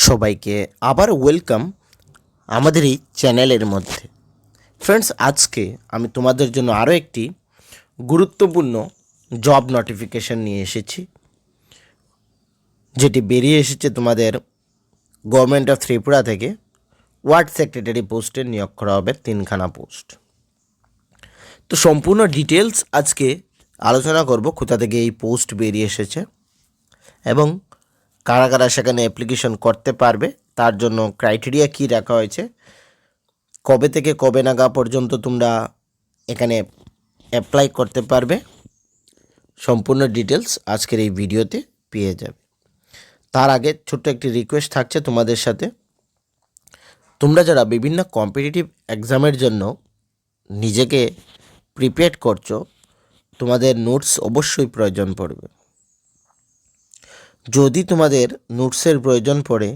সবাইকে আবার ওয়েলকাম আমাদের এই চ্যানেলের মধ্যে। ফ্রেন্ডস, আজকে আমি তোমাদের জন্য আরও একটি গুরুত্বপূর্ণ জব নোটিফিকেশন নিয়ে এসেছি, যেটি বেরিয়ে এসেছে তোমাদের গভর্নমেন্ট অফ ত্রিপুরা থেকে। ওয়ার্ড সেক্রেটারি পোস্টে নিয়োগ করা হবে 3খানা পোস্ট। তো সম্পূর্ণ ডিটেলস আজকে আলোচনা করব, কোথা থেকে এই পোস্ট বেরিয়ে এসেছে এবং কারা কারা সেখানে অ্যাপ্লিকেশন করতে পারবে, তার জন্য ক্রাইটেরিয়া কী রাখা হয়েছে, কবে থেকে কবে নাগা পর্যন্ত তোমরা এখানে অ্যাপ্লাই করতে পারবে, সম্পূর্ণ ডিটেলস আজকের এই ভিডিওতে পেয়ে যাবে। তার আগে ছোট্ট একটি রিকোয়েস্ট থাকছে তোমাদের সাথে, তোমরা যারা বিভিন্ন কম্পিটিটিভ এক্সামের জন্য নিজেকে প্রিপেয়ার করছো, তোমাদের নোটস অবশ্যই প্রয়োজন পড়বে। যদি তোমাদের নোটসের প্রয়োজন পড়ে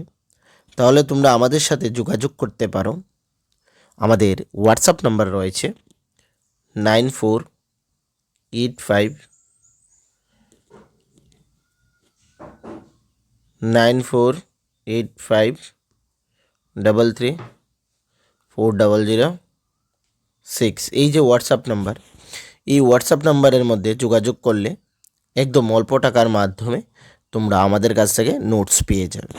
তাহলে তোমরা আমাদের সাথে যোগাযোগ করতে পারো। আমাদের হোয়াটসঅ্যাপ নাম্বার রয়েছে 9485334006। এই যে হোয়াটসঅ্যাপ নাম্বার, এই হোয়াটসঅ্যাপ নাম্বারের মধ্যে যোগাযোগ করলে একদম অল্প টাকার মাধ্যমে তোমরা আমাদের কাছ থেকে নোটস পেয়ে যাবে,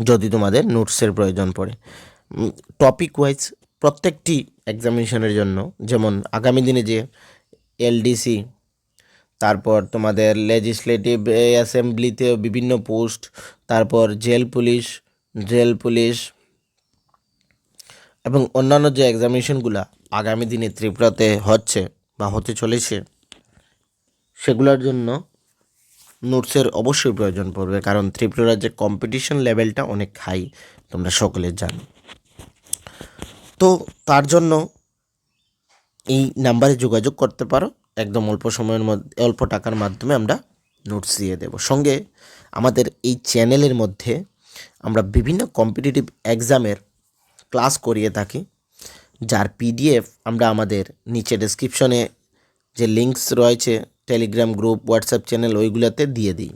যদি তোমাদের নোটসের প্রয়োজন পড়ে। টপিক ওয়াইজ প্রত্যেকটি এক্সামিনেশনের জন্য, যেমন আগামী দিনে যে এলডিসি, তারপর তোমাদের লেজিসলেটিভ অ্যাসেম্বলিতে বিভিন্ন পোস্ট, তারপর জেল পুলিশ এবং অন্যান্য যে এক্সামিনেশনগুলো আগামী দিনে ত্রিপুরাতে হচ্ছে বা হতে চলেছে, সেগুলোর জন্য নোটসের অবশ্যই প্রয়োজন পড়বে, কারণ ত্রিপুরার যে কম্পিটিশন লেভেলটা অনেক হাই, তোমরা সকলে জানো। তো তার জন্য এই নাম্বারে যোগাযোগ করতে পারো, একদম অল্প সময়ের মধ্যে অল্প টাকার মাধ্যমে আমরা নোটস দিয়ে দেব। সঙ্গে আমাদের এই চ্যানেলের মধ্যে আমরা বিভিন্ন কম্পিটিটিভ এক্সামের ক্লাস করিয়ে থাকি, যার পিডিএফ আমরা আমাদের নিচে ডেসক্রিপশনে যে লিঙ্কস রয়েছে, টেলিগ্রাম গ্রুপ, হোয়াটসঅ্যাপ চ্যানেল, ওইগুলোতে দিয়ে দিই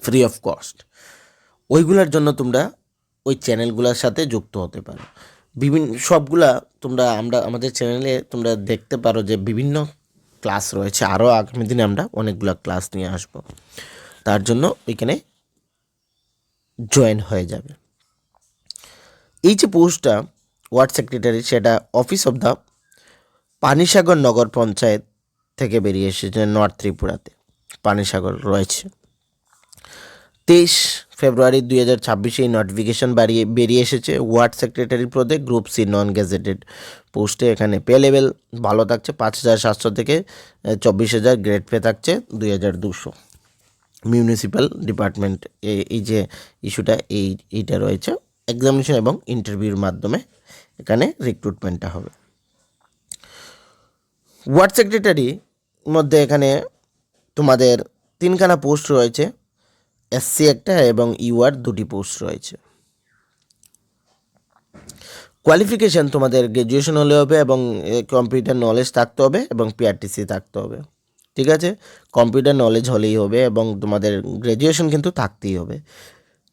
ফ্রি অফ কস্ট। ওইগুলোর জন্য তোমরা ওই চ্যানেলগুলোর সাথে যুক্ত হতে পারো। সবগুলা তোমরা আমাদের চ্যানেলে তোমরা দেখতে পারো যে বিভিন্ন ক্লাস রয়েছে। আরও আগামী দিনে আমরা অনেকগুলো ক্লাস নিয়ে আসব, তার জন্য ওইখানে জয়েন হয়ে যাবে। এই যে পোস্টটা ওয়ার্ড সেক্রেটারি, সেটা অফিস অফ দ্য পানিসাগর নগর পঞ্চায়েত থেকে বেরিয়ে এসেছে, নর্থ ত্রিপুরাতে পানিসাগর রয়েছে। 23 ফেব্রুয়ারি 2026 এই নোটিফিকেশন বেরিয়ে এসেছে। ওয়ার্ড সেক্রেটারি পদে গ্রুপ সি নন গেজেটেড পোস্টে। এখানে পে লেভেল ভালো থাকছে, 5700 থেকে 24,000, গ্রেড পে থাকছে 2200। মিউনিসিপ্যাল ডিপার্টমেন্ট এই যে ইস্যুটা এইটা রয়েছে। এক্সামিনেশন এবং ইন্টারভিউর মাধ্যমে এখানে রিক্রুটমেন্টটা হবে। ওয়ার্ড সেক্রেটারির মধ্যে এখানে তোমাদের 3খানা পোস্ট রয়েছে, এসসি একটা এবং ইউআর 2টি পোস্ট রয়েছে। কোয়ালিফিকেশান তোমাদের গ্র্যাজুয়েশন হলে হবে এবং কম্পিউটার নলেজ থাকতে হবে এবং পিআরটিসি থাকতে হবে, ঠিক আছে? কম্পিউটার নলেজ হলেই হবে এবং তোমাদের গ্র্যাজুয়েশন কিন্তু থাকতেই হবে।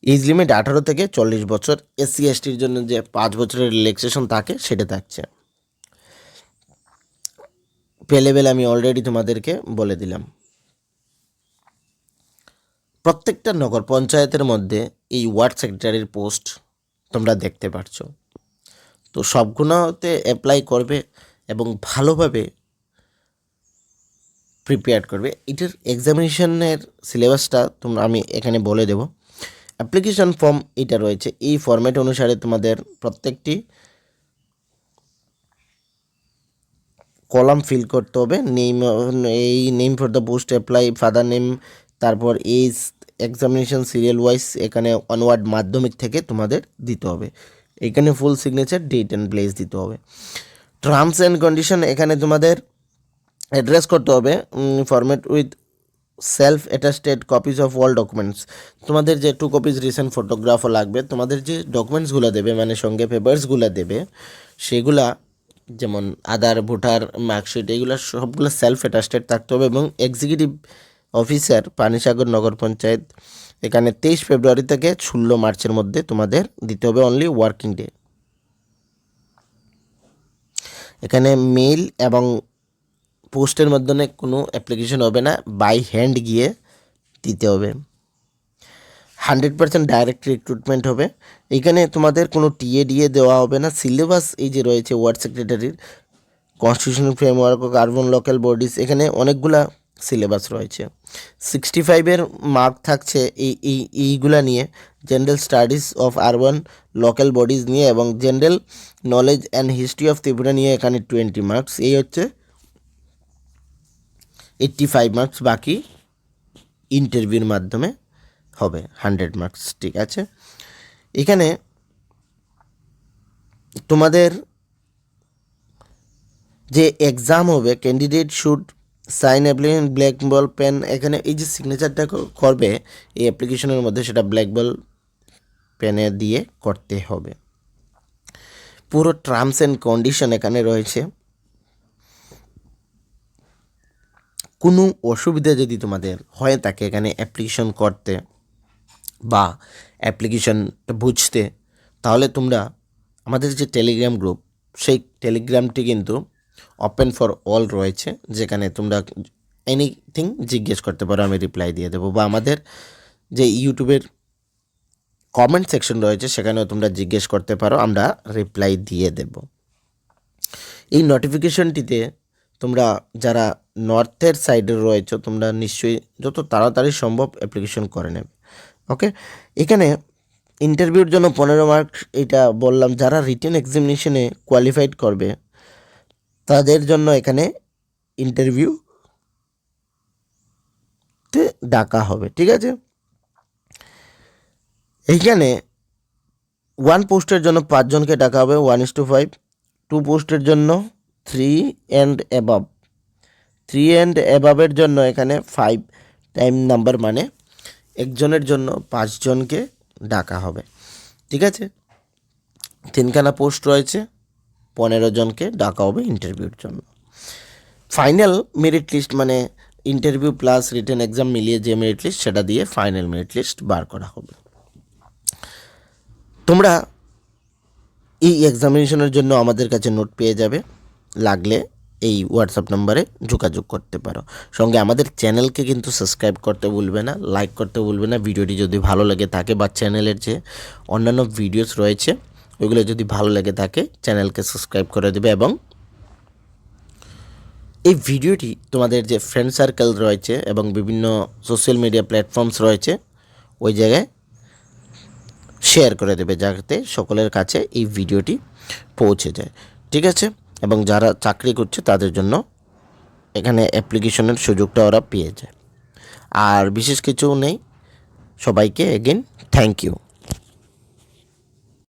এজ লিমিট 18 থেকে 40 বছর। এসসি এসটির জন্য যে 5 বছরের রিল্যাক্সেশন থাকে সেটা থাকছে। পে লেভেল আমি অলরেডি তোমাদেরকে বলে দিলাম। প্রত্যেকটা নগর পঞ্চায়েতের মধ্যে এই ওয়ার্ড সেক্রেটারির পোস্ট তোমরা দেখতে পাচ্ছ। তো সবগুলোতে অ্যাপ্লাই করবে এবং ভালোভাবে প্রিপেয়ার করবে। এটার এক্সামিনেশনের সিলেবাসটা আমি এখানে বলে দেব। অ্যাপ্লিকেশন ফর্ম এটা রয়েছে, এই ফর্ম্যাট অনুসারে তোমাদের প্রত্যেকটি কলাম ফিল করতে হবে। Name for the post apply, father name, তারপর এজ, এক্সামিনেশন সিরিয়াল ওয়াইজ এখানে অনওয়ার্ড মাধ্যমিক থেকে তোমাদের দিতে হবে। এখানে full signature, date and place দিতে হবে। টার্মস অ্যান্ড কন্ডিশন এখানে তোমাদের অ্যাড্রেস করতে হবে। Format with self attested copies of all documents, তোমাদের যে 2 কপিজ রিসেন্ট ফটোগ্রাফও লাগবে। তোমাদের যে ডকুমেন্টসগুলো দেবে, মানে সঙ্গে পেপারসগুলো দেবে, সেগুলা যেমন আধার, ভোটার, মার্কশিট, এইগুলো সবগুলো সেলফ অ্যাটাস্টেড থাকতে হবে এবং এক্সিকিউটিভ অফিসার পানিসাগর নগর পঞ্চায়েত এখানে 23 ফেব্রুয়ারি থেকে 16 মার্চের মধ্যে তোমাদের দিতে হবে অনলি ওয়ার্কিং ডে। এখানে মেইল এবং পোস্টের মাধ্যমে কোনো অ্যাপ্লিকেশন হবে না, বাই হ্যান্ড গিয়ে দিতে হবে। 100% ডাইরেক্ট রিক্রুটমেন্ট হবে। এখানে তোমাদের কোনো টিএডিএ দেওয়া হবে না। সিলেবাস এই যে রয়েছে ওয়ার্ড সেক্রেটারির, constitutional framework, carbon local bodies, এখানে অনেকগুলা সিলেবাস রয়েছে। 65-এর মার্ক থাকছে এইগুলা নিয়ে, general studies of urban local bodies নিয়ে এবং general knowledge and history of Tripura নিয়ে এখানে 20 মার্কস। এই হচ্ছে 85 মার্কস। বাকি ইন্টারভিউর মাধ্যমে হবে 100 মার্কস। ঠিক আছে, এখানে তোমাদের যে এক্সাম হবে, candidate should sign application black ball pen, এখানে এই যে সিগনেচারটা করবে এই অ্যাপ্লিকেশনের মধ্যে, সেটা ব্ল্যাক বল পেনে দিয়ে করতে হবে। পুরো টার্মস অ্যান্ড কন্ডিশন এখানে রয়েছে। কোনো অসুবিধা যদি তোমাদের হয়ে থাকে এখানে অ্যাপ্লিকেশন করতে বা অ্যাপ্লিকেশন বুঝতে, তাহলে তোমরা আমাদের যে টেলিগ্রাম গ্রুপ, সেই টেলিগ্রামটি কিন্তু ওপেন ফর অল রয়েছে, যেখানে তোমরা এনিথিং জিজ্ঞেস করতে পারো, আমি রিপ্লাই দিয়ে দেবো। বা আমাদের যে ইউটিউবের কমেন্ট সেকশন রয়েছে সেখানেও তোমরা জিজ্ঞেস করতে পারো, আমরা রিপ্লাই দিয়ে দেব। এই নোটিফিকেশনটিতে তোমরা যারা নর্থের সাইডে রয়েছে তোমরা নিশ্চয়ই যত তাড়াতাড়ি সম্ভব অ্যাপ্লিকেশন করে নেবে। ওকে, এখানে ইন্টারভিউর জন্য 15 মার্ক এটা বললাম। যারা রিটেন এক্সামিনেশনে কোয়ালিফাইড করবে তাদের জন্য এখানে ইন্টারভিউতে ডাকা হবে। ঠিক আছে, এইখানে 1 পোস্টের জন্য 5 জনকে ডাকা হবে 1:5, 2 পোস্টের জন্য 3 and above, 3 and above-এর জন্য এখানে 5 টাইম নাম্বার, মানে একজনের জন্য 5 জনকে ডাকা হবে। ঠিক আছে, 3খানা পোস্ট রয়েছে, 15 জনকে ডাকা হবে ইন্টারভিউর জন্য। ফাইনাল মেরিট লিস্ট, মানে ইন্টারভিউ প্লাস রিটেন এক্সাম মিলিয়ে যে মেরিট লিস্ট, সেটা দিয়ে ফাইনাল মেরিট লিস্ট বার করা হবে। তোমরা এই এক্সামিনেশনের জন্য আমাদের কাছে নোট পেয়ে যাবে, লাগলে এই হোয়াটসঅ্যাপ নাম্বারে যোগাযোগ করতে পারো। সঙ্গে আমাদের চ্যানেলকে কিন্তু সাবস্ক্রাইব করতে ভুলবে না, লাইক করতে ভুলবে না। ভিডিওটি যদি ভালো লেগে থাকে বা চ্যানেলের যে অন্যান্য ভিডিওস রয়েছে ওইগুলো যদি ভালো লেগে থাকে চ্যানেলকে সাবস্ক্রাইব করে দেবে এবং এই ভিডিওটি তোমাদের যে ফ্রেন্ড সার্কেল রয়েছে এবং বিভিন্ন সোশ্যাল মিডিয়া প্ল্যাটফর্মস রয়েছে ওই জায়গায় শেয়ার করে দেবে, যাতে সকলের কাছে এই ভিডিওটি পৌঁছে যায়। ঠিক আছে, এবং যারা চাকরি করছে তাদের জন্য এখানে অ্যাপ্লিকেশনের সুযোগটা ওরা পেয়ে যায়। আর বিশেষ কিছু নেই। সবাইকে এগেইন থ্যাংক ইউ।